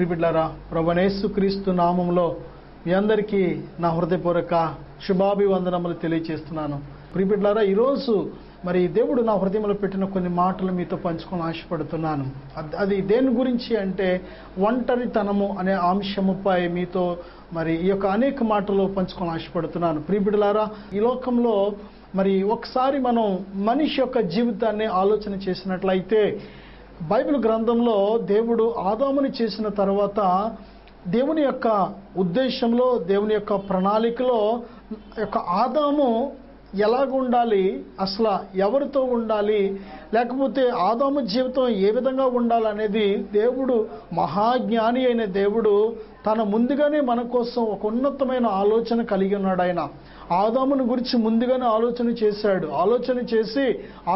ప్రియబిడ్డలారా, ప్రభువైన యేసుక్రీస్తు నామములో మీ అందరికీ నా హృదయపూర్వక శుభాభివందనములు తెలియజేస్తున్నాను. ప్రియబిడ్డలారా, ఈరోజు మరి దేవుడు నా హృదయంలో పెట్టిన కొన్ని మాటలు మీతో పంచుకొని ఆశపడుతున్నాను. అది దేని గురించి అంటే ఒంటరితనము అనే అంశముపై మీతో మరి ఈ యొక్క అనేక మాటలు పంచుకొని ఆశపడుతున్నాను. ప్రియబిడ్డలారా, ఈ లోకంలో మరి ఒకసారి మనం మనిషి యొక్క జీవితాన్ని ఆలోచన చేసినట్లయితే బైబిల్ గ్రంథంలో దేవుడు ఆదాముని చేసిన తర్వాత దేవుని యొక్క ఉద్దేశంలో, దేవుని యొక్క ప్రణాళికలో యొక్క ఆదాము ఎలాగుండాలి, అసలు ఎవరితో ఉండాలి, లేకపోతే ఆదాము జీవితం ఏ విధంగా ఉండాలనేది దేవుడు, మహాజ్ఞాని అయిన దేవుడు తన ముందుగానే మన కోసం ఒక ఉన్నతమైన ఆలోచన కలిగి ఉన్నాడు. ఆయన ఆదాముని గురించి ముందుగానే ఆలోచన చేశాడు. ఆలోచన చేసి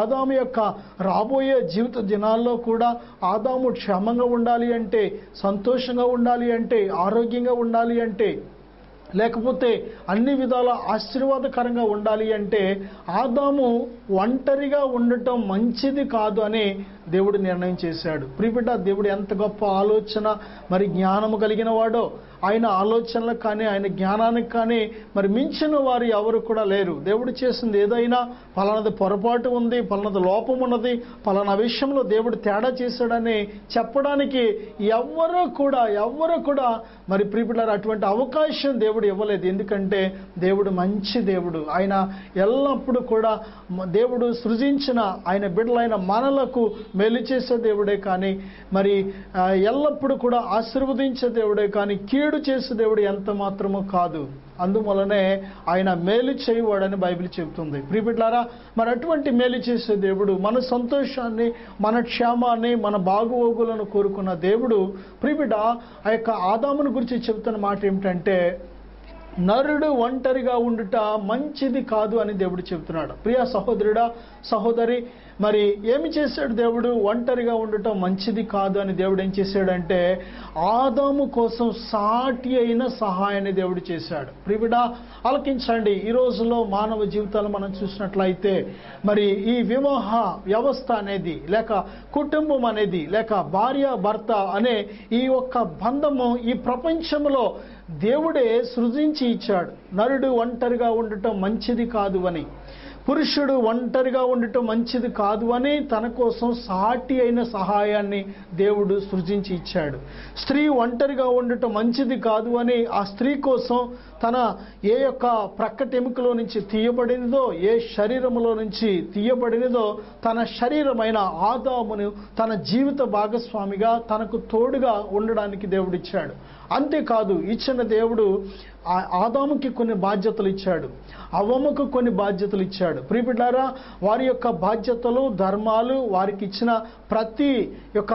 ఆదాము యొక్క రాబోయే జీవిత దినాల్లో కూడా ఆదాము క్షేమంగా ఉండాలి అంటే, సంతోషంగా ఉండాలి అంటే, ఆరోగ్యంగా ఉండాలి అంటే, లేకపోతే అన్ని విధాల ఆశీర్వాదకరంగా ఉండాలి అంటే ఆదాము ఒంటరిగా ఉండటం మంచిది కాదు అని దేవుడు నిర్ణయం చేశాడు. ప్రియబిడ్డ, దేవుడు ఎంత గొప్ప ఆలోచన మరి జ్ఞానము కలిగిన వాడో, ఆయన ఆలోచనలకు కానీ ఆయన జ్ఞానానికి కానీ మరి మించిన వారు ఎవరు కూడా లేరు. దేవుడు చేసింది ఏదైనా పలానది పొరపాటు ఉంది, పలానది లోపం ఉన్నది, పలానా విషయంలో దేవుడు తేడా చేశాడని చెప్పడానికి ఎవ్వరూ కూడా మరి ప్రియబిడ్డలారా అటువంటి అవకాశం దేవుడు ఇవ్వలేదు. ఎందుకంటే దేవుడు మంచి దేవుడు. ఆయన ఎల్లప్పుడూ కూడా దేవుడు సృజించిన ఆయన బిడ్డలైన మనలకు మేలు చేసే దేవుడే కానీ మరి ఎల్లప్పుడూ కూడా ఆశీర్వదించే దేవుడే కానీ కీడు చేసే దేవుడు ఎంత మాత్రమూ కాదు. అందువలనే ఆయన మేలు చేయవాడని బైబిల్ చెబుతుంది. ప్రియబిడ్డలారా, మరి అటువంటి మేలు చేసే దేవుడు, మన సంతోషాన్ని, మన క్షేమాన్ని, మన బాగోగులను కోరుకున్న దేవుడు ప్రియబిడ్డ ఆ యొక్క ఆదాముని గురించి చెబుతున్న మాట ఏమిటంటే నరుడు ఒంటరిగా ఉండుట మంచిది కాదు అని దేవుడు చెబుతున్నాడు. ప్రియ సహోదరుడా, సహోదరి, మరి ఏమి చేశాడు దేవుడు? ఒంటరిగా ఉండటం మంచిది కాదు అని దేవుడు ఏం చేశాడంటే ఆదాము కోసం సాటి అయిన సహాయాన్ని దేవుడు చేశాడు. ప్రియబిడ్డ ఆలకించండి. ఈ రోజుల్లో మానవ జీవితాలు మనం చూసినట్లయితే మరి ఈ వివాహ వ్యవస్థ అనేది, లేక కుటుంబం అనేది, లేక భార్య భర్త అనే ఈ ఒక్క బంధము ఈ ప్రపంచంలో దేవుడే సృజించి ఇచ్చాడు. నరుడు ఒంటరిగా ఉండటం మంచిది కాదు అని, పురుషుడు ఒంటరిగా ఉండటం మంచిది కాదు అని తన కోసం సాటి అయిన సహాయాన్ని దేవుడు సృజించి ఇచ్చాడు. స్త్రీ ఒంటరిగా ఉండటం మంచిది కాదు అని ఆ స్త్రీ కోసం తన ఏ యొక్క ప్రక్కటెముకలో నుంచి తీయబడినదో, ఏ శరీరములో నుంచి తీయబడినదో తన శరీరమైన ఆదామును తన జీవిత భాగస్వామిగా తనకు తోడుగా ఉండడానికి దేవుడిచ్చాడు. అంతేకాదు, ఇచ్చిన దేవుడు ఆదాముకి కొన్ని బాధ్యతలు ఇచ్చాడు, అవ్వముకు కొన్ని బాధ్యతలు ఇచ్చాడు. ప్రియబిడ్డలారా, వారి యొక్క బాధ్యతలు, ధర్మాలు, వారికి ఇచ్చిన ప్రతి యొక్క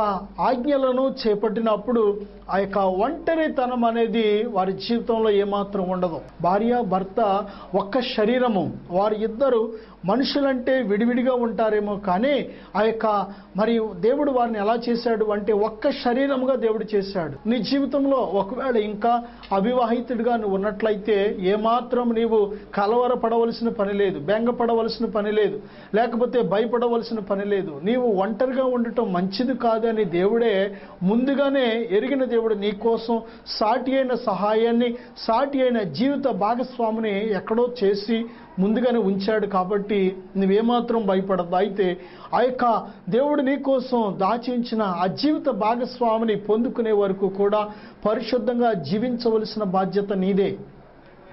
ఆజ్ఞలను చేపట్టినప్పుడు ఆ యొక్క ఒంటరితనం అనేది వారి జీవితంలో ఏమాత్రం ఉండదు. భార్య భర్త ఒక్క శరీరము, వారి ఇద్దరు మనుషులంటే విడివిడిగా ఉంటారేమో కానీ ఆ యొక్క మరి దేవుడు వారిని ఎలా చేశాడు అంటే ఒక్క శరీరముగా దేవుడు చేశాడు. నీ జీవితంలో ఒకవేళ ఇంకా అవివాహితుడిగా నువ్వు ఉన్నట్లయితే ఏమాత్రం నీవు కలవరపడవలసిన పని లేదు, బెంగపడవలసిన పని లేదు, లేకపోతే భయపడవలసిన పని లేదు. నీవు ఒంటరిగా ఉండటం మంచిది కాదని దేవుడే ముందుగానే ఎరిగిన దేవుడు నీ కోసం సాటి అయిన సహాయాన్ని, సాటి అయిన జీవిత భాగస్వామిని ఎక్కడో చేసి ముందుగానే ఉంచాడు. కాబట్టి నువ్వేమాత్రం భయపడద్దు. అయితే ఆ యొక్క దేవుడు నీ కోసం దాచించిన ఆ జీవిత భాగస్వామిని పొందుకునే వరకు కూడా పరిశుద్ధంగా జీవించవలసిన బాధ్యత నీదే.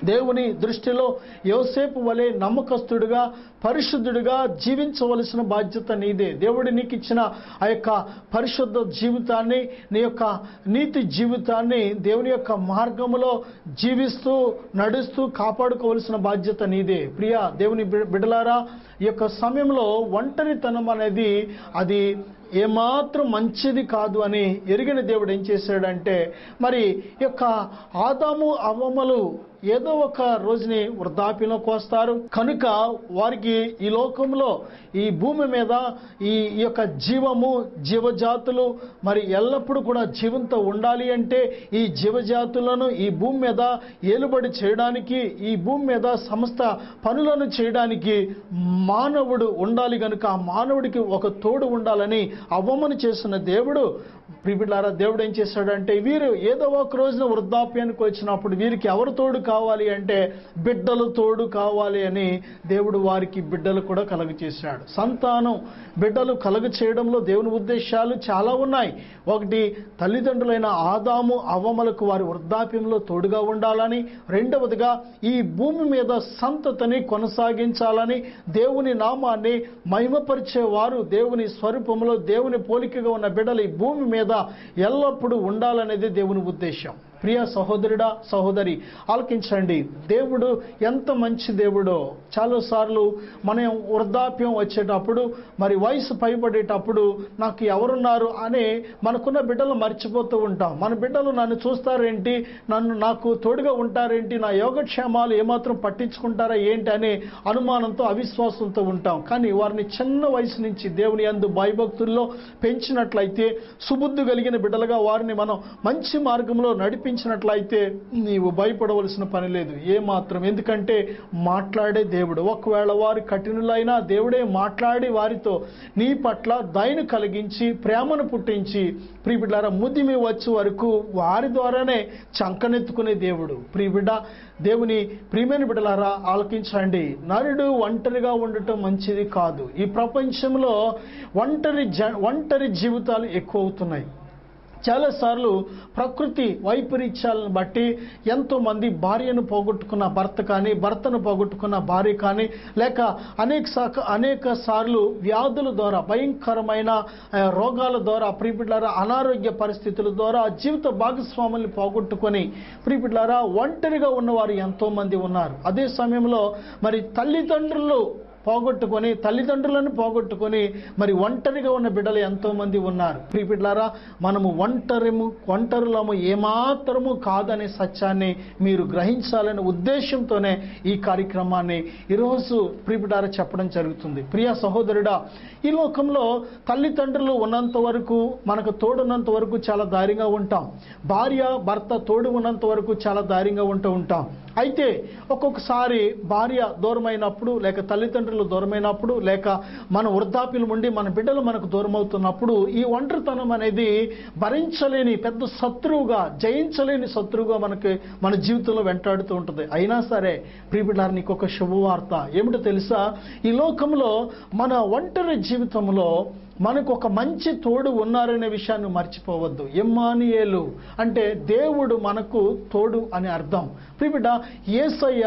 దేవుని దృష్టిలో యోసేపు వలె నమ్మకస్తుడిగా, పరిశుద్ధుడిగా జీవించవలసిన బాధ్యత నీదే. దేవుడు నీకు ఇచ్చిన ఆ యొక్క పరిశుద్ధ జీవితాన్ని, నీ యొక్క నీతి జీవితాన్ని దేవుని యొక్క మార్గములో జీవిస్తూ నడుస్తూ కాపాడుకోవలసిన బాధ్యత నీదే. ప్రియ దేవుని బిడ్డలారా, ఈ యొక్క సమయంలో ఒంటరితనం అనేది అది ఏమాత్రం మంచిది కాదు అని ఎరిగిన దేవుడు ఏం చేశాడంటే మరి ఈ యొక్క ఆదాము అవ్వమ్మలు ఏదో ఒక రోజుని వృద్ధాప్యంలోకి వస్తారు. కనుక వారికి ఈ లోకంలో, ఈ భూమి మీద ఈ యొక్క జీవము, జీవజాతులు మరి ఎల్లప్పుడూ కూడా జీవంతో ఉండాలి అంటే ఈ జీవజాతులను ఈ భూమి మీద ఏలుబడి చేయడానికి, ఈ భూమి మీద సమస్త పనులను చేయడానికి మానవుడు ఉండాలి గనుక ఆ మానవుడికి ఒక తోడు ఉండాలని అవ్వమని చేసిన దేవుడు, ప్రియబిడ్డలారా, దేవుడు ఏం చేశాడంటే వీరు ఏదో ఒక రోజున వృద్ధాప్యానికి వచ్చినప్పుడు వీరికి ఎవరు తోడు కావాలి అంటే బిడ్డలు తోడు కావాలి అని దేవుడు వారికి బిడ్డలు కూడా కలుగ చేశాడు. సంతానం బిడ్డలు కలుగ చేయడంలో దేవుని ఉద్దేశాలు చాలా ఉన్నాయి. ఒకటి, తల్లిదండ్రులైన ఆదాము అవ్వమలకు వారి వృద్ధాప్యంలో తోడుగా ఉండాలని, రెండవదిగా ఈ భూమి మీద సంతతిని కొనసాగించాలని, దేవుని నామాన్ని మహిమపరిచేవారు దేవుని స్వరూపంలో దేవుని పోలికగా ఉన్న బిడ్డలు ఈ భూమి మీద ఎల్లప్పుడూ ఉండాలనేది దేవుని ఉద్దేశం. ప్రియ సహోదరుడా, సహోదరి, ఆలకించండి. దేవుడు ఎంత మంచి దేవుడో. చాలాసార్లు మనం వృద్ధాప్యం వచ్చేటప్పుడు, మరి వయసు పైబడేటప్పుడు నాకు ఎవరున్నారు అనే మనకున్న బిడ్డలు మర్చిపోతూ ఉంటాం. మన బిడ్డలు నన్ను చూస్తారేంటి, నాకు తోడుగా ఉంటారేంటి, నా యోగక్షేమాలు ఏమాత్రం పట్టించుకుంటారా ఏంటి అనే అనుమానంతో, అవిశ్వాసంతో ఉంటాం. కానీ వారిని చిన్న వయసు నుంచి దేవుని యందు భయభక్తుల్లో పెంచినట్లయితే, సుబుద్ధి కలిగిన బిడ్డలుగా వారిని మనం మంచి మార్గంలో నడిపించినట్లయితే నీవు భయపడవలసిన పని లేదు ఏమాత్రం. ఎందుకంటే మాట్లాడే దేవుడు. ఒకవేళ వారు కఠినులైనా దేవుడే మాట్లాడి వారితో నీ పట్ల దయను కలిగించి ప్రేమను పుట్టించి, ప్రియబిడ్డలారా, ముదిమి వచ్చే వరకు వారి ద్వారానే చంకనెత్తుకునే దేవుడు. ప్రియబిడ్డ, దేవుని ప్రియమైన బిడ్డలారా, ఆలకించండి. నరుడు ఒంటరిగా ఉండటం మంచిది కాదు. ఈ ప్రపంచంలో ఒంటరి జీవితాలు ఎక్కువ అవుతున్నాయి. చాలాసార్లు ప్రకృతి వైపరీత్యాలను బట్టి ఎంతోమంది భార్యను పోగొట్టుకున్న భర్త కానీ, భర్తను పోగొట్టుకున్న భార్య కానీ, లేక అనేక సార్లు వ్యాధుల ద్వారా, భయంకరమైన రోగాల ద్వారా, ప్రియబిడ్డలారా, అనారోగ్య పరిస్థితుల ద్వారా జీవిత భాగస్వాముల్ని పోగొట్టుకొని ప్రియబిడ్డలారా ఒంటరిగా ఉన్నవారు ఎంతోమంది ఉన్నారు. అదే సమయంలో మరి తల్లిదండ్రులను పోగొట్టుకొని మరి ఒంటరిగా ఉన్న బిడ్డలు ఎంతోమంది ఉన్నారు. ప్రియబిడ్డలారా, మనము ఒంటరులము ఏమాత్రము కాదనే సత్యాన్ని మీరు గ్రహించాలనే ఉద్దేశంతోనే ఈ కార్యక్రమాన్ని ఈరోజు ప్రియబిడ్డలారా చెప్పడం జరుగుతుంది. ప్రియ సహోదరుడా, ఈ లోకంలో తల్లిదండ్రులు ఉన్నంత వరకు, మనకు తోడున్నంత వరకు చాలా ధైర్యంగా ఉంటాం. భార్య భర్త తోడు ఉన్నంత వరకు చాలా ధైర్యంగా ఉంటాం. అయితే ఒక్కొక్కసారి భార్య దూరమైనప్పుడు, లేక తల్లిదండ్రులు దూరమైనప్పుడు, లేక మన వృద్ధాప్యం ఉండి మన బిడ్డలు మనకు దూరం అవుతున్నప్పుడు ఈ ఒంటరితనం అనేది భరించలేని పెద్ద శత్రువుగా, జయించలేని శత్రువుగా మన జీవితంలో వెంటాడుతూ ఉంటుంది. అయినా సరే ప్రియబిడ్డలారా, నీకు ఒక శుభవార్త ఏమిటో తెలుసా? ఈ లోకంలో మన ఒంటరి జీవితంలో మనకు ఒక మంచి తోడు ఉన్నారనే విషయాన్ని మర్చిపోవద్దు. ఇమ్మానుయేలు అంటే దేవుడు మనకు తోడు అని అర్థం. ప్రియబిడ్డ, యేసయ్య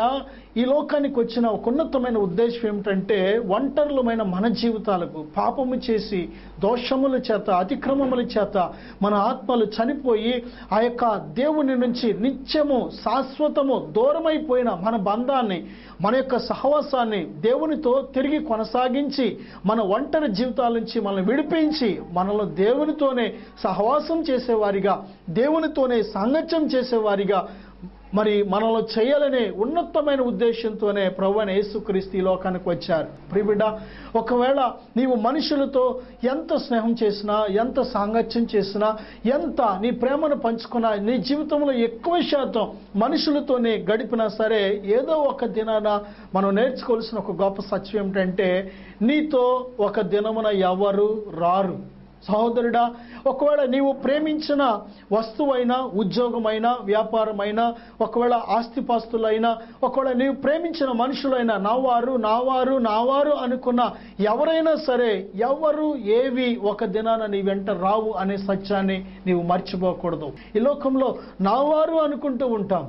ఈ లోకానికి వచ్చిన ఒక ఉన్నతమైన ఉద్దేశం ఏమిటంటే ఒంటరులమైన మన జీవితాలకు పాపము చేసి దోషముల చేత, అతిక్రమముల చేత మన ఆత్మలు చనిపోయి ఆ యొక్క దేవుని నుంచి నిత్యము శాశ్వతము దూరమైపోయిన మన బంధాన్ని, మన యొక్క సహవాసాన్ని దేవునితో తిరిగి కొనసాగించి మన ఒంటరి జీవితాల నుంచి మనల్ని విడిపించి మనలో దేవునితోనే సహవాసం చేసేవారిగా, దేవునితోనే సాంగత్యం చేసేవారిగా మరి మనలో చేయాలనే ఉన్నతమైన ఉద్దేశంతోనే ప్రభువైన యేసుక్రీస్తు ఈ లోకానికి వచ్చారు. ప్రియబిడ్డ, ఒకవేళ నీవు మనుషులతో ఎంత స్నేహం చేసినా, ఎంత సాంగత్యం చేసినా, ఎంత నీ ప్రేమను పంచుకున్నా, నీ జీవితంలో ఎక్కువ శాతం మనుషులతోనే గడిపినా సరే, ఏదో ఒక దినాన మనం నేర్చుకోవాల్సిన ఒక గొప్ప సత్యం ఏమిటంటే నీతో ఒక దినమున ఎవరు రారు. సహోదరుడా, ఒకవేళ నీవు ప్రేమించిన వస్తువైనా, ఉద్యోగమైనా, వ్యాపారమైనా, ఒకవేళ ఆస్తిపాస్తులైనా, ఒకవేళ నీవు ప్రేమించిన మనుషులైనా, నావారు అనుకున్న ఎవరైనా సరే, ఎవరు ఏవి ఒక దినాన నీ వెంట రావు అనే సత్యాన్ని నీవు మర్చిపోకూడదు. ఈ లోకంలో నావారు అనుకుంటూ ఉంటాం,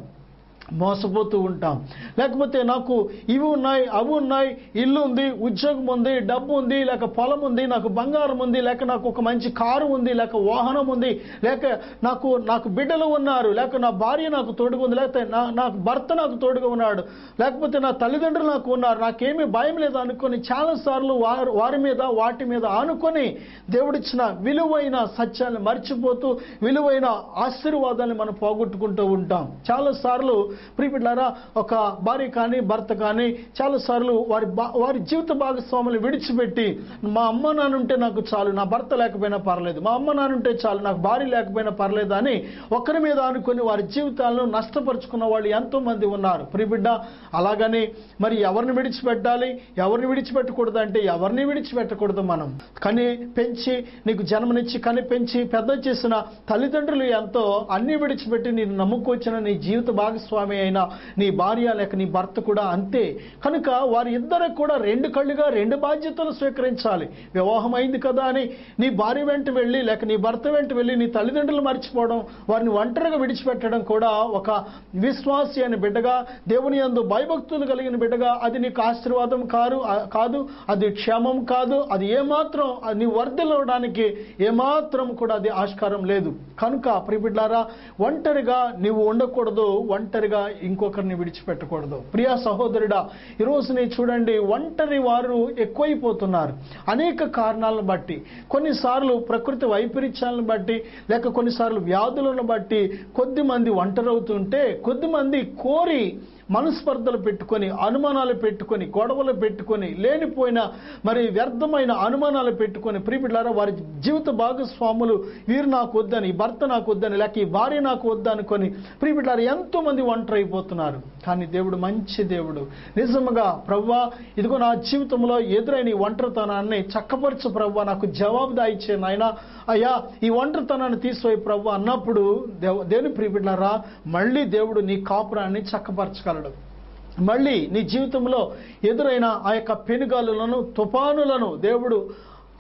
మోసపోతూ ఉంటాం. లేకపోతే నాకు ఇవి ఉన్నాయి, అవి ఉన్నాయి, ఇల్లు ఉంది, ఉద్యోగం ఉంది, డబ్బు ఉంది, లేక పొలం ఉంది, నాకు బంగారం ఉంది, లేక నాకు ఒక మంచి కారు ఉంది, లేక వాహనం ఉంది, లేక నాకు బిడ్డలు ఉన్నారు, లేక నా భార్య నాకు తోడుగా ఉంది, లేకపోతే నాకు భర్త నాకు తోడుగా ఉన్నాడు, లేకపోతే నా తల్లిదండ్రులు నాకు ఉన్నారు, నాకేమీ భయం లేదు అనుకొని చాలాసార్లు వాటి మీద ఆనుకొని దేవుడిచ్చిన విలువైన సత్యాన్ని మర్చిపోతూ విలువైన ఆశీర్వాదాన్ని మనం పోగొట్టుకుంటూ ఉంటాం. చాలాసార్లు ప్రియబిడ్డలారా, ఒక భార్య కానీ భర్త కానీ చాలాసార్లు వారి జీవిత భాగస్వాములు విడిచిపెట్టి, మా అమ్మ నాన్నుంటే నాకు చాలు, నా భర్త లేకపోయినా పర్లేదు, మా అమ్మ నాన్నుంటే చాలు, నాకు భార్య లేకపోయినా పర్లేదు అని ఒకరి మీద అనుకుని వారి జీవితాలను నష్టపరుచుకున్న వాళ్ళు ఎంతో మంది ఉన్నారు. ప్రియబిడ్డ, అలాగని మరి ఎవరిని విడిచిపెట్టాలి, ఎవరిని విడిచిపెట్టకూడదు అంటే ఎవరిని విడిచిపెట్టకూడదు. మనం కని పెంచి నీకు జన్మనిచ్చి కని పెంచి పెద్ద చేసిన తల్లిదండ్రులు ఎంతో, అన్ని విడిచిపెట్టి నేను నమ్ముకొచ్చిన నీ జీవిత భాగస్వామి అయిన నీ భార్య లేక నీ భర్త కూడా అంతే. కనుక వారి ఇద్దరు కూడా రెండు కళ్ళుగా రెండు బాధ్యతలు స్వీకరించాలి. వివాహం అయింది కదా అని నీ భార్య వెంట వెళ్ళి లేక నీ భర్త వెంట వెళ్ళి నీ తల్లిదండ్రులు మర్చిపోవడం, వారిని ఒంటరిగా విడిచిపెట్టడం కూడా ఒక విశ్వాసి అని బిడ్డగా, దేవుని యందు భయభక్తులు కలిగిన బిడ్డగా అది నీకు ఆశీర్వాదం కాదు, అది క్షేమం కాదు, అది ఏమాత్రం నీ వర్ధిల్లడానికి ఏమాత్రం కూడా అది ఆస్కారం లేదు. కనుక ప్రియబిడ్డలారా, ఒంటరిగా నీవు ఉండకూడదు, ఒంటరిగా ఇంకొకరిని విడిచిపెట్టకూడదు. ప్రియా సహోదరుడా, ఈరోజు నేను చూడండి, ఒంటరి వారు ఎక్కువైపోతున్నారు అనేక కారణాలను బట్టి. కొన్నిసార్లు ప్రకృతి వైపరీత్యాలను బట్టి, లేక కొన్నిసార్లు వ్యాధులను బట్టి కొద్దిమంది ఒంటరవుతుంటే, కొద్దిమంది కోరి మనస్పర్ధలు పెట్టుకొని, అనుమానాలు పెట్టుకొని, గొడవలు పెట్టుకొని, లేనిపోయిన మరి వ్యర్థమైన అనుమానాలు పెట్టుకొని, ప్రియబిడ్డలారా, వారి జీవిత భాగస్వాములు వీరు నాకు వద్దని, ఈ భర్త నాకు వద్దని, లేక ఈ భార్య నాకు వద్దనుకొని ప్రియబిడ్డలారా ఎంతో మంది ఒంటరి అయిపోతున్నారు. కానీ దేవుడు మంచి దేవుడు. నిజంగా ప్రభువా, ఇదిగో నా జీవితంలో ఎదురైన ఈ ఒంటరితనాన్ని చక్కపరచు ప్రభువా, నాకు జవాబు దాయిచ్చే నాయనా, అయ్యా ఈ ఒంటరితనాన్ని తీసిపోయి ప్రభువా అన్నప్పుడు దేవుని ప్రియబిడ్డలారా, మళ్ళీ దేవుడు నీ కాపురాన్ని చక్కపరచగలడు. మళ్ళీ నీ జీవితంలో ఎదురైన ఆ యొక్క పెనుగాలులను, తుఫానులను దేవుడు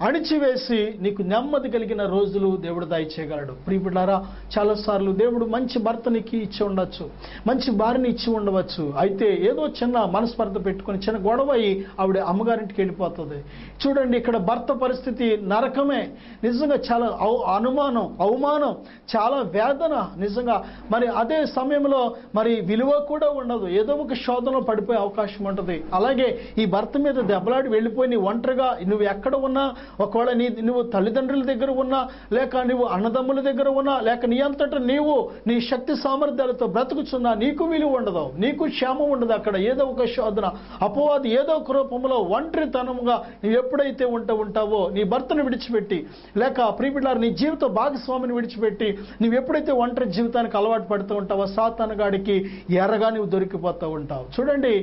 అణిచివేసి నీకు నెమ్మది కలిగిన రోజులు దేవుడు దయచేయగలడు. ప్రియబిడ్డలారా, చాలాసార్లు దేవుడు మంచి భర్తనికి ఇచ్చి ఉండొచ్చు, మంచి భార్యని ఇచ్చి ఉండవచ్చు. అయితే ఏదో చిన్న మనస్పర్ధ పెట్టుకొని చిన్న గొడవ అయ్యి ఆవిడ అమ్మగారింటికి వెళ్ళిపోతుంది. చూడండి, ఇక్కడ భర్త పరిస్థితి నరకమే. నిజంగా చాలా అవమానం, చాలా వేదన. నిజంగా మరి అదే సమయంలో మరి విలువ కూడా ఉండదు, ఏదో ఒక శోధనలో పడిపోయే అవకాశం ఉంటుంది. అలాగే ఈ భర్త మీద దెబ్బలాడి వెళ్ళిపోయి నీ ఒంటరిగా నువ్వు ఎక్కడ ఉన్నా, ఒకవేళ నువ్వు తల్లిదండ్రుల దగ్గర ఉన్నా, లేక నువ్వు అన్నదమ్ముల దగ్గర ఉన్నా, లేక నీ అంతటా నీవు నీ శక్తి సామర్థ్యాలతో బ్రతుకుచున్నా, నీకు విలువ ఉండదు, నీకు క్షేమం ఉండదు. అక్కడ ఏదో ఒక శోధన, అపవాది ఏదో ఒక రూపంలో ఒంటరితనంగా నువ్వు ఎప్పుడైతే ఉంటావో, నీ భర్తను విడిచిపెట్టి, లేక ప్రియబిడ్డలారా నీ జీవిత భాగస్వామిని విడిచిపెట్టి నువ్వు ఎప్పుడైతే ఒంటరి జీవితానికి అలవాటు పడుతూ ఉంటావో, సాతానుగాడికి ఎర్రగా నువ్వు దొరికిపోతూ ఉంటావు. చూడండి,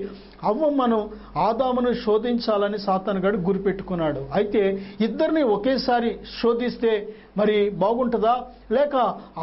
అవ్వమ్మను ఆదామును శోధించాలని సాతానుగాడు గురిపెట్టుకున్నాడు. అయితే ఇద్దరిని ఒకేసారి శోధిస్తే మరి బాగుంటుందా, లేక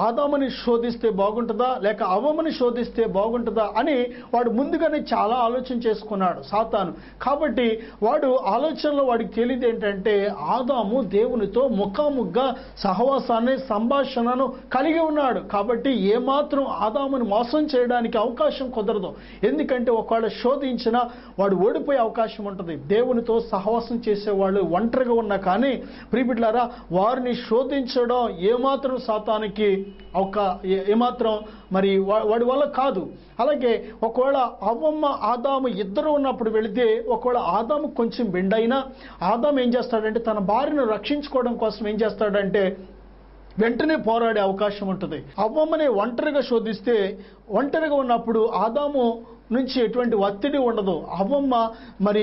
ఆదాముని శోధిస్తే బాగుంటుందా, లేక అవ్వమ్మని శోధిస్తే బాగుంటుందా అని వాడు ముందుగానే చాలా ఆలోచన చేసుకున్నాడు సాతాను. కాబట్టి వాడు ఆలోచనలో వాడికి తెలియదు ఏంటంటే, ఆదాము దేవునితో ముఖాముఖిగా సహవాసాన్ని, సంభాషణను కలిగి ఉన్నాడు. కాబట్టి ఏమాత్రం ఆదాముని మోసం చేయడానికి అవకాశం కుదరదు. ఎందుకంటే ఒకవేళ శోధించినా వాడు ఓడిపోయే అవకాశం ఉంటుంది. దేవునితో సహవాసం చేసేవాళ్ళు ఒంటరిగా ఉన్నా కానీ ప్రియబిడ్డలారా, వారిని శోధించడం ఏమాత్రం సాతానికి ఏమాత్రం మరి వాడి వల్ల కాదు. అలాగే ఒకవేళ అవ్వమ్మ ఆదాము ఇద్దరు ఉన్నప్పుడు వెళితే, ఒకవేళ ఆదాము కొంచెం బెండైనా ఆదాము ఏం చేస్తాడంటే తన భార్యను రక్షించుకోవడం కోసం ఏం చేస్తాడంటే వెంటనే పోరాడే అవకాశం ఉంటుంది. అవ్వమ్మని ఒంటరిగా శోధిస్తే, ఒంటరిగా ఉన్నప్పుడు ఆదాము నుంచి ఎటువంటి ఒత్తిడి ఉండదు. అవ్వమ్మ మరి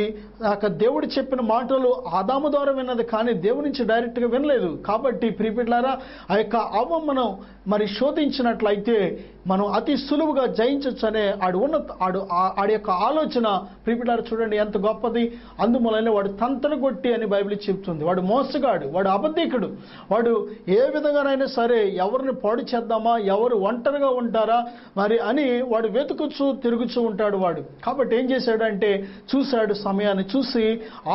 దేవుడు చెప్పిన మాటలు ఆదాము ద్వారా విన్నది, కానీ దేవుడి నుంచి డైరెక్ట్గా వినలేదు. కాబట్టి ప్రియబిడ్డలారా, ఆ యొక్క అవ్వమ్మను మరి శోధించినట్లయితే మనం అతి సులువుగా జయించవచ్చు అనే ఆడి యొక్క ఆలోచన ప్రియబిడ్డలారా చూడండి ఎంత గొప్పది. అందువలన వాడు తంతరగొట్టి అని బైబిల్ చెప్తుంది. వాడు మోసగాడు, వాడు అబద్ధికుడు, వాడు ఏ విధంగానైనా సరే ఎవరిని పాడు చేద్దామా, ఎవరు ఒంటరిగా ఉంటారా మరి అని వాడు వెతుకుచూ తిరుగుచూ ఉంటాడు వాడు. కాబట్టి ఏం చేశాడంటే చూశాడు, సమయాన్ని చూసి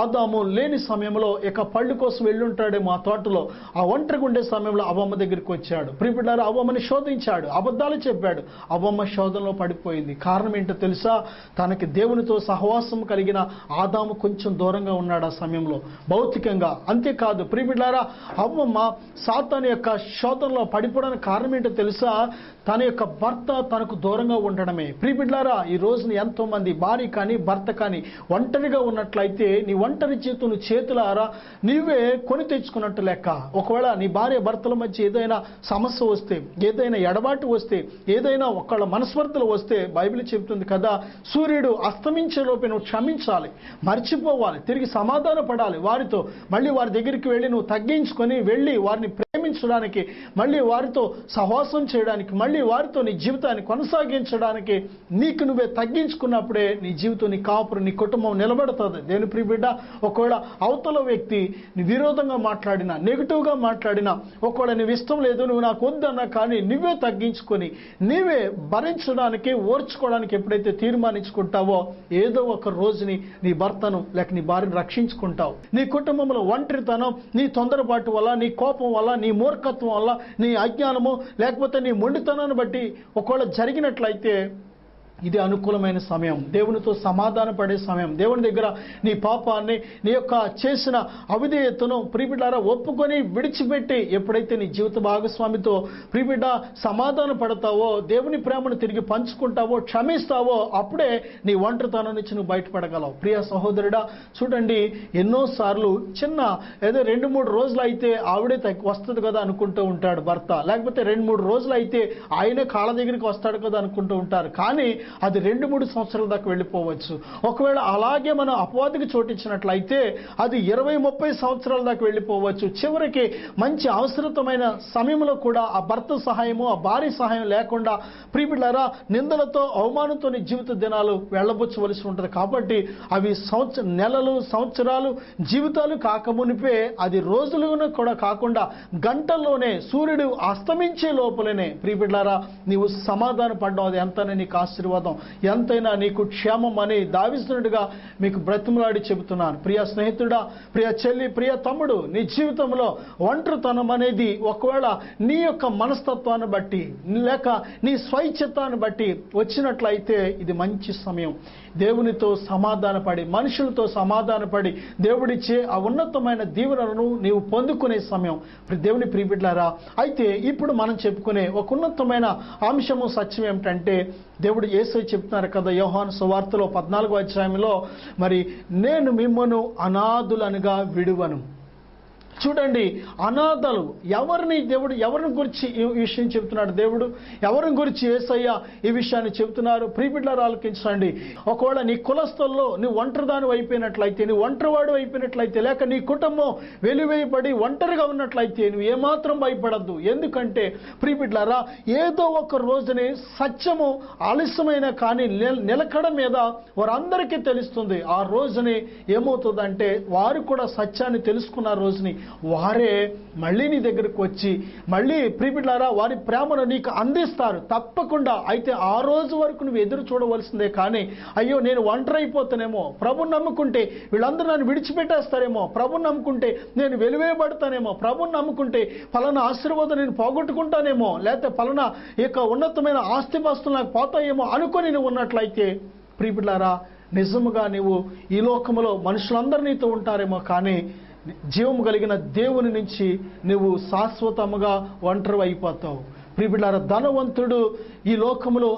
ఆదాము లేని సమయంలో ఇక పళ్ళు కోసం వెళ్ళి ఉంటాడేమో ఆ తోటలో, ఆ ఒంటరిగా ఉండే సమయంలో అవ్వమ్మ దగ్గరికి వచ్చాడు. ప్రియబిడ్డలారా, అవ్వమ్మని శోధించాడు, అబద్ధాలు చెప్పాడు. అవ్వమ్మ శోధనలో పడిపోయింది. కారణం ఏంటో తెలుసా? తనకి దేవునితో సహవాసం కలిగిన ఆదాము కొంచెం దూరంగా ఉన్నాడు ఆ సమయంలో భౌతికంగా. అంతేకాదు ప్రియబిడ్డలారా, అవ్వమ్మ సాతాను యొక్క శోధనలో పడిపోవడానికి కారణం ఏంటో తెలుసా? తన యొక్క భర్త తనకు దూరంగా ఉండడమే. ప్రియబిడ్డలారా, ఈ రోజు రోజున ఎంతోమంది భార్య కానీ భర్త కానీ ఒంటరిగా ఉన్నట్లయితే నీ ఒంటరి జీవితం నువ్వు చేతులారా నీవే కొని తెచ్చుకున్నట్టు లెక్క. ఒకవేళ నీ భార్య భర్తల మధ్య ఏదైనా సమస్య వస్తే, ఏదైనా ఎడబాటు వస్తే, ఏదైనా ఒకళ్ళ మనస్పర్ధలు వస్తే బైబిల్ చెబుతుంది కదా, సూర్యుడు అస్తమించే లోపే నువ్వు క్షమించాలి, మర్చిపోవాలి, తిరిగి సమాధాన పడాలి వారితో. మళ్ళీ వారి దగ్గరికి వెళ్ళి నువ్వు తగ్గించుకొని వెళ్ళి వారిని ప్రేమించడానికి, మళ్ళీ వారితో సహవాసం చేయడానికి, మళ్ళీ వారితో నీ జీవితాన్ని కొనసాగించడానికి నీకు నువ్వే తగ్గించుకున్నప్పుడే నీ జీవితం, నీ కాపురం, నీ కుటుంబం నిలబడుతుంది. దేవుని ప్రియ బిడ్డ, ఒకవేళ అవతల వ్యక్తి నీ విరోధంగా మాట్లాడినా, నెగిటివ్గా మాట్లాడినా, ఒకవేళ నువ్వు ఇష్టం లేదు, నువ్వు నాకు వద్దన్నా కానీ నువ్వే తగ్గించుకొని నీవే భరించడానికి, ఓర్చుకోవడానికి ఎప్పుడైతే తీర్మానించుకుంటావో ఏదో ఒక రోజుని నీ భర్తను లేక నీ భార్యను రక్షించుకుంటావు. నీ కుటుంబంలో ఒంటరితనం నీ తొందరపాటు వల్ల, నీ కోపం వల్ల, నీ మూర్ఖత్వం వల్ల, నీ అజ్ఞానము లేకపోతే నీ మొండితనాన్ని బట్టి ఒకవేళ జరిగినట్లయితే ఇది అనుకూలమైన సమయం, దేవునితో సమాధాన పడే సమయం. దేవుని దగ్గర నీ పాపాన్ని, నీ యొక్క చేసిన అవిధేయతను ప్రియబిడ్డారా ఒప్పుకొని విడిచిపెట్టి ఎప్పుడైతే నీ జీవిత భాగస్వామితో ప్రియబిడ్డ సమాధాన పడతావో, దేవుని ప్రేమను తిరిగి పంచుకుంటావో, క్షమిస్తావో, అప్పుడే నీ ఒంటరితనం నుంచి నువ్వు బయటపడగలవు. ప్రియ సహోదరుడా, చూడండి, ఎన్నోసార్లు చిన్న ఏదో 2-3 రోజులు అయితే ఆవిడే వస్తుంది కదా అనుకుంటూ ఉంటాడు భర్త, లేకపోతే 2-3 రోజులు అయితే ఆయనే కాళ్ళ దగ్గరికి వస్తాడు కదా అనుకుంటూ ఉంటారు. కానీ అది 2-3 సంవత్సరాల దాకా వెళ్ళిపోవచ్చు. ఒకవేళ అలాగే మనం అపవాదికి చోటించినట్లయితే అది 20-30 సంవత్సరాల దాకా వెళ్ళిపోవచ్చు. చివరికి మంచి అవసరమైన సమయంలో కూడా ఆ భర్త సహాయము, ఆ భార్య సహాయం లేకుండా ప్రియబిడ్డారా నిందలతో, అవమానంతో నీ జీవిత దినాలు వెళ్ళబుచ్చవలసి ఉంటుంది. కాబట్టి అవి నెలలు, సంవత్సరాలు, జీవితాలు కాకమునిపే, అది రోజులను కూడా కాకుండా గంటల్లోనే, సూర్యుడు అస్తమించే లోపలనే ప్రియబిడ్డారా నీవు సమాధాన పడ్డావు. అది ఎంతనే నీకు ఆశీర్వాదం, ఎంతైనా నీకు క్షేమం అని దావిస్తున్నట్టుగా మీకు బ్రతిమలాడి చెబుతున్నాను. ప్రియ స్నేహితుడా, ప్రియ చెల్లి, ప్రియ తమ్ముడు, నీ జీవితంలో ఒంటరితనం అనేది ఒకవేళ నీ యొక్క మనస్తత్వాన్ని బట్టి లేక నీ స్వైచ్ఛతాన్ని బట్టి వచ్చినట్లయితే ఇది మంచి సమయం. దేవునితో సమాధానపడి, మనుషులతో సమాధానపడి దేవుడిచ్చే ఆ ఉన్నతమైన దీవెనలను నీవు పొందుకునే సమయం దేవుని ప్రియబిడ్డలారా. అయితే ఇప్పుడు మనం చెప్పుకునే ఒక ఉన్నతమైన అంశము, సత్యం ఏమిటంటే దేవుడు యేసయ్య చెప్తున్నారు కదా యోహాను సువార్తలో 14వ అధ్యాయంలో, మరి నేను మిమ్మను అనాథులనుగా విడువను. చూడండి, అనాథలు ఎవరిని గురించి ఈ విషయం చెప్తున్నాడు దేవుడు, ఎవరిని గురించి యేసయ్య ఈ విషయాన్ని చెప్తున్నారు? ప్రియబిడ్డలారా ఆలకించండి. ఒకవేళ నీ కులస్తుల్లో నువ్వు ఒంటరిదాని అయిపోయినట్లయితే, నీ ఒంటరివాడు అయిపోయినట్లయితే, లేక నీ కుటుంబం వెలివేయబడి ఒంటరిగా ఉన్నట్లయితే నువ్వు ఏమాత్రం భయపడద్దు. ఎందుకంటే ప్రియబిడ్డలారా ఏదో ఒక రోజుని సత్యము ఆలస్యమైన కానీ నిలకడ మీద వారందరికీ తెలుస్తుంది. ఆ రోజుని ఏమవుతుందంటే వారు కూడా సత్యాన్ని తెలుసుకున్న రోజుని వారే మళ్ళీ నీ దగ్గరకు వచ్చి మళ్ళీ ప్రియబిడ్డలారా వారి ప్రేమను నీకు అందిస్తారు తప్పకుండా. అయితే ఆ రోజు వరకు నువ్వు ఎదురు చూడవలసిందే. కానీ అయ్యో నేను ఒంటరి అయిపోతానేమో, ప్రభుని నమ్ముకుంటే వీళ్ళందరూ నన్ను విడిచిపెట్టేస్తారేమో, ప్రభుని నమ్ముకుంటే నేను వెలివేయబడతానేమో, ప్రభుని నమ్ముకుంటే ఫలానా ఆశీర్వాదం నేను పోగొట్టుకుంటానేమో, లేకపోతే ఫలానా యొక్క ఉన్నతమైన ఆస్తిపాస్తులు నాకు పోతాయేమో అనుకొని నువ్వు ఉన్నట్లయితే ప్రియబిడ్డలారా నిజముగా నువ్వు ఈ లోకములో మనుషులందరూ నీతో ఉంటారేమో, కానీ జీవము కలిగిన దేవుని నుంచి నువ్వు శాశ్వతముగా ఒంటరి అయిపోతావు. ప్రియబిడ్డలారా ధనవంతుడు ఈ లోకములో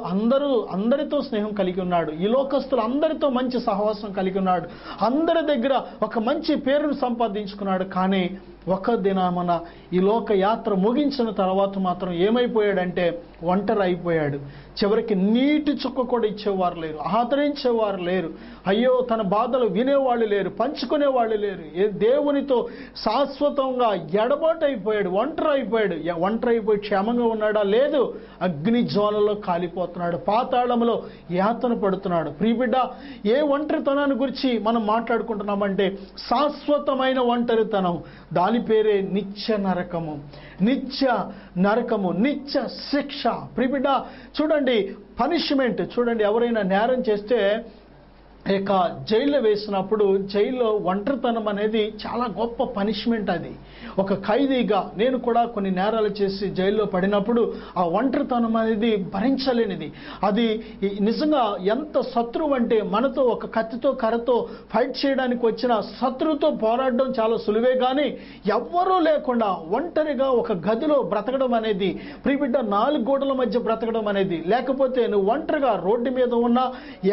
అందరితో స్నేహం కలిగి ఉన్నాడు, ఈ లోకస్తులు అందరితో మంచి సహవాసం కలిగి ఉన్నాడు, అందరి దగ్గర ఒక మంచి పేరును సంపాదించుకున్నాడు. కానీ ఒక దినమున ఈ లోక యాత్ర ముగించిన తర్వాత మాత్రం ఏమైపోయాడంటే ఒంటరి అయిపోయాడు. చివరికి నీటి చుక్క కూడా ఇచ్చేవారు లేరు, ఆదరించేవారు లేరు. అయ్యో తన బాధలు వినేవాళ్ళు లేరు, పంచుకునేవాళ్ళు లేరు. దేవునితో శాశ్వతంగా ఎడబాటు అయిపోయాడు, ఒంటరి అయిపోయాడు. ఒంటరి అయిపోయి క్షేమంగా ఉన్నాడా? లేదు, అగ్ని జ్వాలలో కాలిపోతున్నాడు, పాతాళంలో యాతన పడుతున్నాడు. ప్రియబిడ్డ, ఏ ఒంటరితనాన్ని గురించి మనం మాట్లాడుకుంటున్నామంటే శాశ్వతమైన ఒంటరితనం. దాని పేరే నిత్య నరకము, నిత్య శిక్ష. ప్రియబిడ్డ చూడండి, పనిష్మెంట్ చూడండి. ఎవరైనా నేరం చేస్తే ఇక జైల్లో వేసినప్పుడు జైల్లో ఒంటరితనం అనేది చాలా గొప్ప పనిష్మెంట్. అది ఒక ఖైదీగా నేను కూడా కొన్ని నేరాలు చేసి జైల్లో పడినప్పుడు ఆ ఒంటరితనం అనేది భరించలేనిది. అది నిజంగా ఎంత శత్రువు అంటే మనతో ఒక కత్తితో కర్రతో ఫైట్ చేయడానికి వచ్చిన శత్రువుతో పోరాడడం చాలా సులువే, కానీ ఎవ్వరూ లేకుండా ఒంటరిగా ఒక గదిలో బ్రతకడం అనేది, ప్రియబిడ్డ 4 గోడల మధ్య బ్రతకడం అనేది, లేకపోతే నువ్వు ఒంటరిగా రోడ్డు మీద ఉన్నా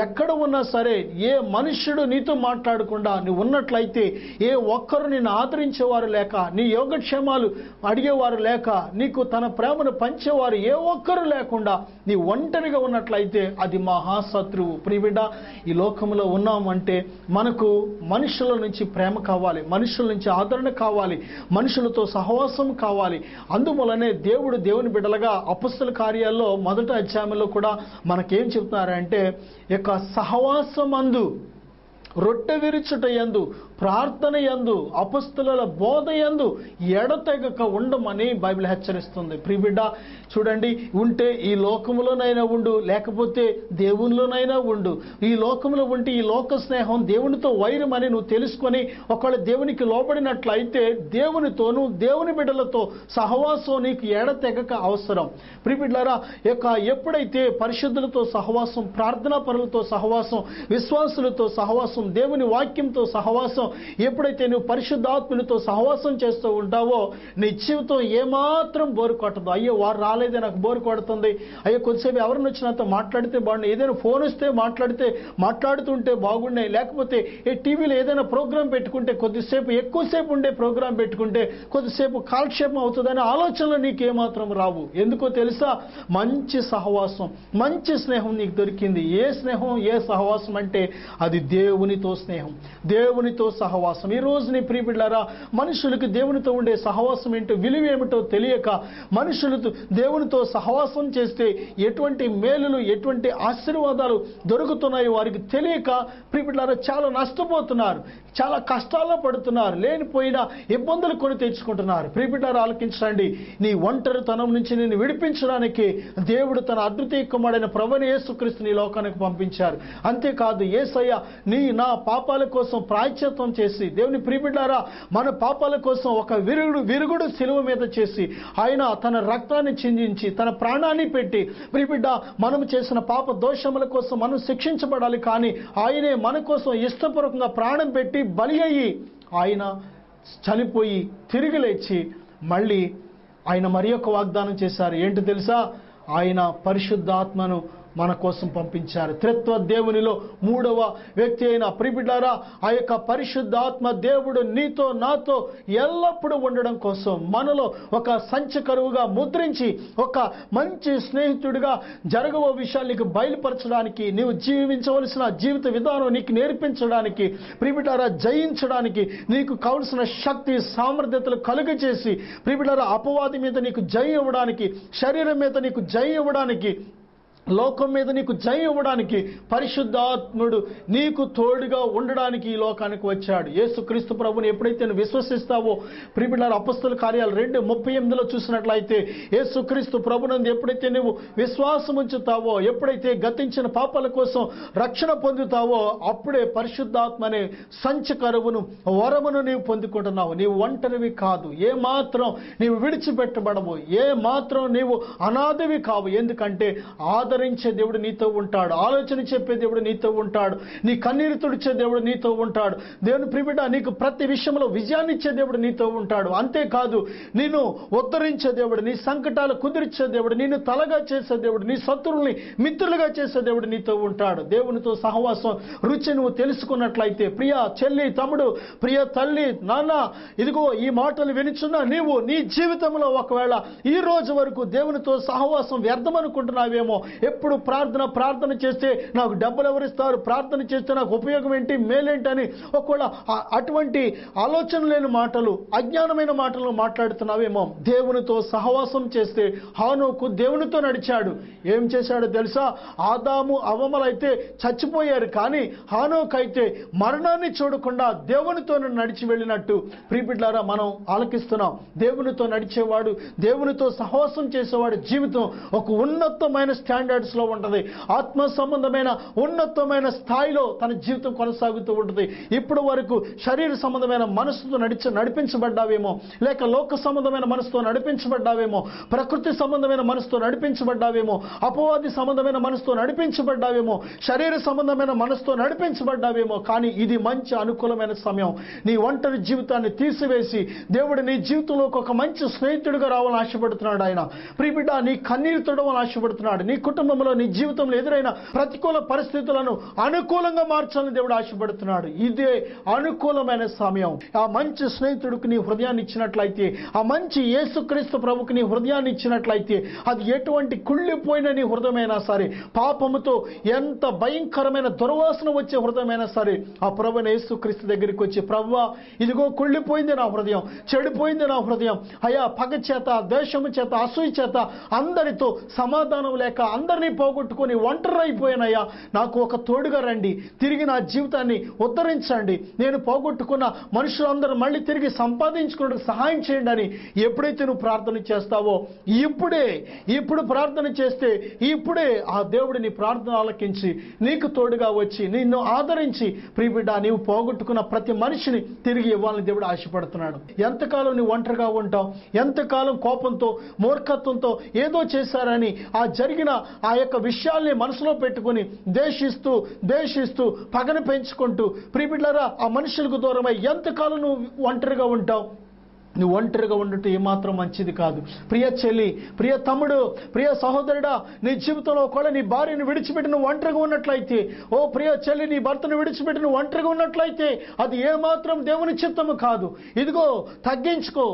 ఎక్కడ ఉన్నా సరే ఏ మనుష్యుడు నీతో మాట్లాడకుండా నువ్వు ఉన్నట్లయితే, ఏ ఒక్కరు నిన్ను ఆదరించేవారు లేక, నీ యోగక్షేమాలు అడిగేవారు లేక, నీకు తన ప్రేమను పంచేవారు ఏ ఒక్కరు లేకుండా నీ ఒంటరిగా ఉన్నట్లయితే అది మహాశత్రువు. ప్రియబిడ్డ, ఈ లోకంలో ఉన్నామంటే మనకు మనుషుల నుంచి ప్రేమ కావాలి, మనుషుల నుంచి ఆదరణ కావాలి, మనుషులతో సహవాసం కావాలి. అందువలనే దేవుని బిడ్డలుగా అపొస్తలుల కార్యాల్లో 1వ అధ్యాయంలో కూడా మనకేం చెప్తున్నారంటే, యొక్క సహవాసమందు, రొట్టె విరుచుట యందు, ప్రార్థన యందు, అపొస్తలుల బోధ యందు ఎడతెగక ఉండమని బైబిల్ హెచ్చరిస్తుంది. ప్రియబిడ్డ చూడండి, ఉంటే ఈ లోకంలోనైనా ఉండు, లేకపోతే దేవునిలోనైనా ఉండు. ఈ లోకంలో ఉంటే ఈ లోక స్నేహం దేవునితో వైరం అని నువ్వు తెలుసుకొని ఒకవేళ దేవునికి లోబడినట్లయితే దేవునితోనూ దేవుని బిడ్డలతో సహవాసం నీకు ఎడతెగక అవసరం. ప్రియబిడ్డలారా, ఎప్పుడైతే పరిశుద్ధులతో సహవాసం, ప్రార్థనా పరులతో సహవాసం, విశ్వాసులతో సహవాసం, దేవుని వాక్యంతో సహవాసం, ఎప్పుడైతే నువ్వు పరిశుద్ధాత్మునితో సహవాసం చేస్తూ ఉంటావో నీ జీవితం ఏమాత్రం బోరు కొట్టదు. అయ్యో వారు రాలేదే నాకు బోరు కొడుతుంది, అయ్యో కొద్దిసేపు ఎవరిని వచ్చినాతో మాట్లాడితే బాగున్నాయి, ఏదైనా ఫోన్ వస్తే మాట్లాడుతుంటే బాగున్నాయి, లేకపోతే ఈ టీవీలో ఏదైనా ప్రోగ్రాం పెట్టుకుంటే కొద్దిసేపు ఎక్కువసేపు ఉండే ప్రోగ్రాం పెట్టుకుంటే కొద్దిసేపు కాలక్షేపం అవుతుందనే ఆలోచనలు నీకు ఏమాత్రం రావు. ఎందుకో తెలుసా? మంచి సహవాసం, మంచి స్నేహం నీకు దొరికింది. ఏ స్నేహం, ఏ సహవాసం అంటే అది దేవునితో స్నేహం, దేవునితో సహవాసం. ఈ రోజు నీ ప్రియబిడ్డలారా, మనుషులకు దేవునితో ఉండే సహవాసం ఏంటో, విలువ ఏమిటో తెలియక మనుషులతో దేవునితో సహవాసం చేస్తే ఎటువంటి మేలులు, ఎటువంటి ఆశీర్వాదాలు దొరుకుతున్నాయో వారికి తెలియక ప్రియబిడ్డలారా చాలా నష్టపోతున్నారు, చాలా కష్టాల్లో పడుతున్నారు, లేనిపోయిన ఇబ్బందులు కొని తెచ్చుకుంటున్నారు. ప్రియబిడ్డలారా ఆలకించండి, నీ ఒంటరితనం నుంచి నిన్ను విడిపించడానికి దేవుడు తన అద్వితీయ కుమారుడైన ప్రభువైన యేసుక్రీస్తుని ఈ లోకానికి పంపించారు. అంతేకాదు యేసయ్య నా పాపాల కోసం ప్రాయశ్చిత్తం చేసి, దేవుని ప్రియబిడ్డలారా మన పాపాల కోసం ఒక విరుగుడు శిలువ మీద చేసి ఆయన తన రక్తాన్ని చిందించి తన ప్రాణాన్ని పెట్టి, ప్రియబిడ్డ మనం చేసిన పాప దోషముల కోసం మనం శిక్షించబడాలి, కానీ ఆయనే మన కోసం ఇష్టపూర్వకంగా ప్రాణం పెట్టి బలి అయ్యి ఆయన చనిపోయి తిరిగి లేచి మళ్ళీ ఆయన మరి ఒక వాగ్దానం చేశారు. ఏంటి తెలుసా? ఆయన పరిశుద్ధాత్మను మన కోసం పంపించారు. త్రిత్వ దేవునిలో 3వ వ్యక్తి అయిన ప్రియబిడ్డలారా, ఆ యొక్క పరిశుద్ధాత్మ దేవుడు నీతో నాతో ఎల్లప్పుడూ ఉండడం కోసం మనలో ఒక సంచకరువుగా ముద్రించి ఒక మంచి స్నేహితుడిగా జరగవ విషయాలు నీకు బయలుపరచడానికి, నీవు జీవించవలసిన జీవిత విధానం నీకు నేర్పించడానికి, ప్రియబిడ్డలారా జయించడానికి నీకు కావలసిన శక్తి సామర్థ్యతలు కలుగజేసి, ప్రియబిడ్డలారా అపవాది మీద నీకు జయం ఇవ్వడానికి, శరీరం మీద నీకు జయం ఇవ్వడానికి, లోకం మీద నీకు జయం ఇవ్వడానికి పరిశుద్ధాత్ముడు నీకు తోడుగా ఉండడానికి ఈ లోకానికి వచ్చాడు. యేసుక్రీస్తు ప్రభుని ఎప్పుడైతే నువ్వు విశ్వసిస్తావో, ప్రియబిడ్డలారా అపొస్తలుల కార్యాలు 2:38 చూసినట్లయితే యేసుక్రీస్తు ప్రభునందు ఎప్పుడైతే నువ్వు విశ్వాసం ఉంచుతావో, ఎప్పుడైతే గతించిన పాపాల కోసం రక్షణ పొందుతావో అప్పుడే పరిశుద్ధాత్మ అనే సంచకరువును, వరమును నీవు పొందుకుంటున్నావు. నీవు ఒంటరివి కాదు, ఏ మాత్రం నీవు విడిచిపెట్టబడవు, ఏ మాత్రం నీవు అనాథవి కావు. ఎందుకంటే ఆదరించే దేవుడు నీతో ఉంటాడు, ఆలోచన చెప్పే దేవుడు నీతో ఉంటాడు, నీ కన్నీరు తుడిచే దేవుడు నీతో ఉంటాడు. దేవుని ప్రియబిడ్డ నీకు ప్రతి విషయంలో విజయాన్ని ఇచ్చే దేవుడు నీతో ఉంటాడు. అంతేకాదు నిన్ను ఉద్ధరించే దేవుడు, నీ సంకటాలు కుదిర్చే దేవుడు, నిన్ను తలగా చేసే దేవుడు, నీ శత్రువుల్ని మిత్రులుగా చేసే దేవుడు నీతో ఉంటాడు. దేవునితో సహవాసం రుచి నువ్వు తెలుసుకున్నట్లయితే, ప్రియ చెల్లి, తమ్ముడు, ప్రియ తల్లి, నాన్న, ఇదిగో ఈ మాటలు వినిచున్నా నీవు నీ జీవితంలో ఒకవేళ ఈ రోజు వరకు దేవునితో సహవాసం వ్యర్థమనుకుంటున్నావేమో, ఎప్పుడు ప్రార్థన చేస్తే నాకు డబ్బులు ఎవరిస్తారు, ప్రార్థన చేస్తే నాకు ఉపయోగం ఏంటి, మేలేంటని ఒకవేళ అటువంటి ఆలోచన లేని మాటలు, అజ్ఞానమైన మాటలు మాట్లాడుతున్నావేమో. దేవునితో సహవాసం చేస్తే హానోకు దేవునితో నడిచాడు. ఏం చేశాడో తెలుసా? ఆదాము అవ్వమలైతే చచ్చిపోయారు, కానీ హానోకు అయితే మరణాన్ని చూడకుండా దేవునితో నడిచి వెళ్ళినట్టు ప్రియబిడ్డలారా మనం ఆలకిస్తున్నాం. దేవునితో నడిచేవాడు, దేవునితో సహవాసం చేసేవాడు జీవితం ఒక ఉన్నతమైన స్టాండర్డ్ స్టాండర్డ్స్లో ఉంటుంది. ఆత్మ సంబంధమైన ఉన్నతమైన స్థాయిలో తన జీవితం కొనసాగుతూ ఉంటుంది. ఇప్పుడు వరకు శరీర సంబంధమైన మనసుతో నడిపించబడ్డావేమో, లేక లోక సంబంధమైన మనసుతో నడిపించబడ్డావేమో, ప్రకృతి సంబంధమైన మనసుతో నడిపించబడ్డావేమో, అపవాది సంబంధమైన మనసుతో నడిపించబడ్డావేమో, శరీర సంబంధమైన మనసుతో నడిపించబడ్డావేమో. కానీ ఇది మంచి అనుకూలమైన సమయం. నీ ఒంటరి జీవితాన్ని తీసివేసి దేవుడు నీ జీవితంలోకి ఒక మంచి స్నేహితుడిగా రావాలని ఆశపడుతున్నాడు ఆయన. ప్రియబిడ్డ, నీ కన్నీరు తొడవాలని ఆశపడుతున్నాడు. నీ కుటుంబంలో, నీ జీవితంలో ఎదురైన ప్రతికూల పరిస్థితులను అనుకూలంగా మార్చాలని దేవుడు ఆశపడుతున్నాడు. ఇదే అనుకూలమైన సమయం. ఆ మంచి స్నేహితుడికి నీ హృదయాన్ని ఇచ్చినట్లయితే, ఆ మంచి యేసుక్రీస్తు ప్రభుకి నీ హృదయాన్ని ఇచ్చినట్లయితే, అది ఎటువంటి కుళ్ళిపోయిన నీ హృదయమైనా సరే, పాపముతో ఎంత భయంకరమైన దుర్వాసన వచ్చే హృదయమైనా సరే, ఆ ప్రభువైన యేసుక్రీస్తు దగ్గరికి వచ్చి, ప్రభువా ఇదిగో కుళ్ళిపోయింది నా హృదయం, చెడిపోయింది నా హృదయం, అయ్యా పగ చేత, ద్వేషము చేత, అసూయ చేత అందరితో సమాధానం లేక అందరినీ పోగొట్టుకొని ఒంటరైపోయానయ్యా, నాకు ఒక తోడుగా రండి, తిరిగి నా జీవితాన్ని ఉద్ధరించండి, నేను పోగొట్టుకున్న మనుషులందరూ మళ్ళీ తిరిగి సంపాదించుకోవడానికి సహాయం చేయండి అని ఎప్పుడైతే నువ్వు ప్రార్థన చేస్తావో, ఇప్పుడు ప్రార్థన చేస్తే ఇప్పుడే ఆ దేవుడు నీ ప్రార్థన ఆలకించి నీకు తోడుగా వచ్చి నిన్ను ఆదరించి, ప్రియబిడ్డ, నీవు పోగొట్టుకున్న ప్రతి మనిషిని తిరిగి ఇవ్వాలని దేవుడు ఆశపడుతున్నాడు. ఎంతకాలం నువ్వు ఒంటరిగా ఉంటావు, ఎంతకాలం కోపంతో, మూర్ఖత్వంతో ఏదో చేశారని ఆ జరిగిన ఆ యొక్క విషయాల్ని మనసులో పెట్టుకుని ద్వేషిస్తూ పగను పెంచుకుంటూ, ప్రియబిడ్డలారా, ఆ మనుషులకు దూరమై ఎంతకాలం నువ్వు ఒంటరిగా ఉంటావు? నువ్వు ఒంటరిగా ఉండటం ఏమాత్రం మంచిది కాదు. ప్రియ చెల్లి, ప్రియ తమ్ముడు, ప్రియ సహోదరుడా, నీ జీవితంలో ఒకవేళ నీ భార్యను విడిచిపెట్టి నువ్వు ఒంటరిగా ఉన్నట్లయితే, ఓ ప్రియ చెల్లి, నీ భర్తను విడిచిపెట్టి నువ్వు ఒంటరిగా ఉన్నట్లయితే అది ఏమాత్రం దేవుని చిత్తము కాదు. ఇదిగో తగ్గించుకో,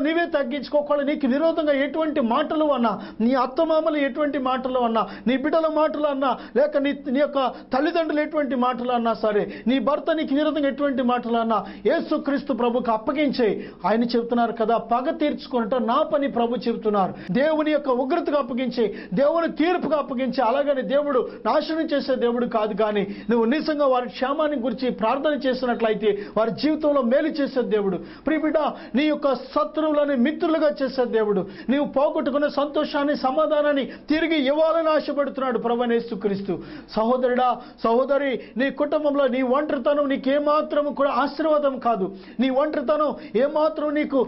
నీవే తగ్గించుకో. ఒకవేళ నీకు విరోధంగా ఎటువంటి మాటలు అన్నా, నీ అత్తమామలు ఎటువంటి మాటలు అన్నా, నీ బిడ్డల మాటలు అన్నా, లేక నీ యొక్క తల్లిదండ్రులు ఎటువంటి మాటలు అన్నా సరే, నీ భర్త నీకు విరోధంగా ఎటువంటి మాటలు అన్నా, యేసుక్రీస్తు ప్రభుకు అప్పగించే. ఆయన చెబుతున్నారు కదా, పగ తీర్చుకుంటా నా పని ప్రభు చెబుతున్నారు. దేవుని యొక్క ఉగ్రతకు అప్పగించి, దేవుని తీర్పుగా అప్పగించి, అలాగని దేవుడు నాశనం చేసే దేవుడు కాదు. కానీ నువ్వు నిజంగా వారి క్షేమాన్ని గురించి ప్రార్థన చేసినట్లయితే వారి జీవితంలో మేలు చేసే దేవుడు. ప్రియబిడ్డ, నీ యొక్క శత్రువులని మిత్రులుగా చేసే దేవుడు. నీవు పోగొట్టుకున్న సంతోషాన్ని, సమాధానాన్ని తిరిగి ఇవ్వాలని ఆశపడుతున్నాడు ప్రభువైన యేసుక్రీస్తు. సహోదరుడా, సహోదరి, నీ కుటుంబంలో నీ ఒంటరితనం నీకేమాత్రం కూడా ఆశీర్వాదం కాదు. నీ ఒంటరితనం ఏమాత్రం నీకు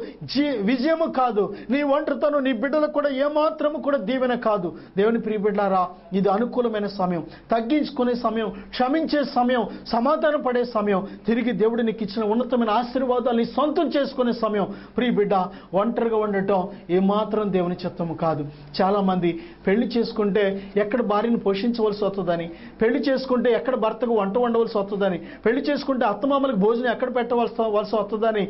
విజయము కాదు. నీ ఒంటరితనం నీ బిడ్డలకు కూడా ఏమాత్రము కూడా దీవెన కాదు. దేవుని ప్రియ బిడ్డలారా, ఇది అనుకూలమైన సమయం, తగ్గించుకునే సమయం, క్షమించే సమయం, సమాధాన పడే సమయం, తిరిగి దేవుడు నీకు ఇచ్చిన ఉన్నతమైన ఆశీర్వాదాన్ని సొంతం చేసుకునే సమయం. ప్రియ బిడ్డ, ఒంటరిగా ఉండటం ఏమాత్రం దేవుని చిత్తము కాదు. చాలా మంది పెళ్లి చేసుకుంటే ఎక్కడ భార్యను పోషించవలసి వస్తుందని, పెళ్లి చేసుకుంటే ఎక్కడ భర్తకు వంట వండవలసి వస్తుందని, పెళ్లి చేసుకుంటే అత్తమామలకు భోజనం ఎక్కడ పెట్టవలసి వస్తుందని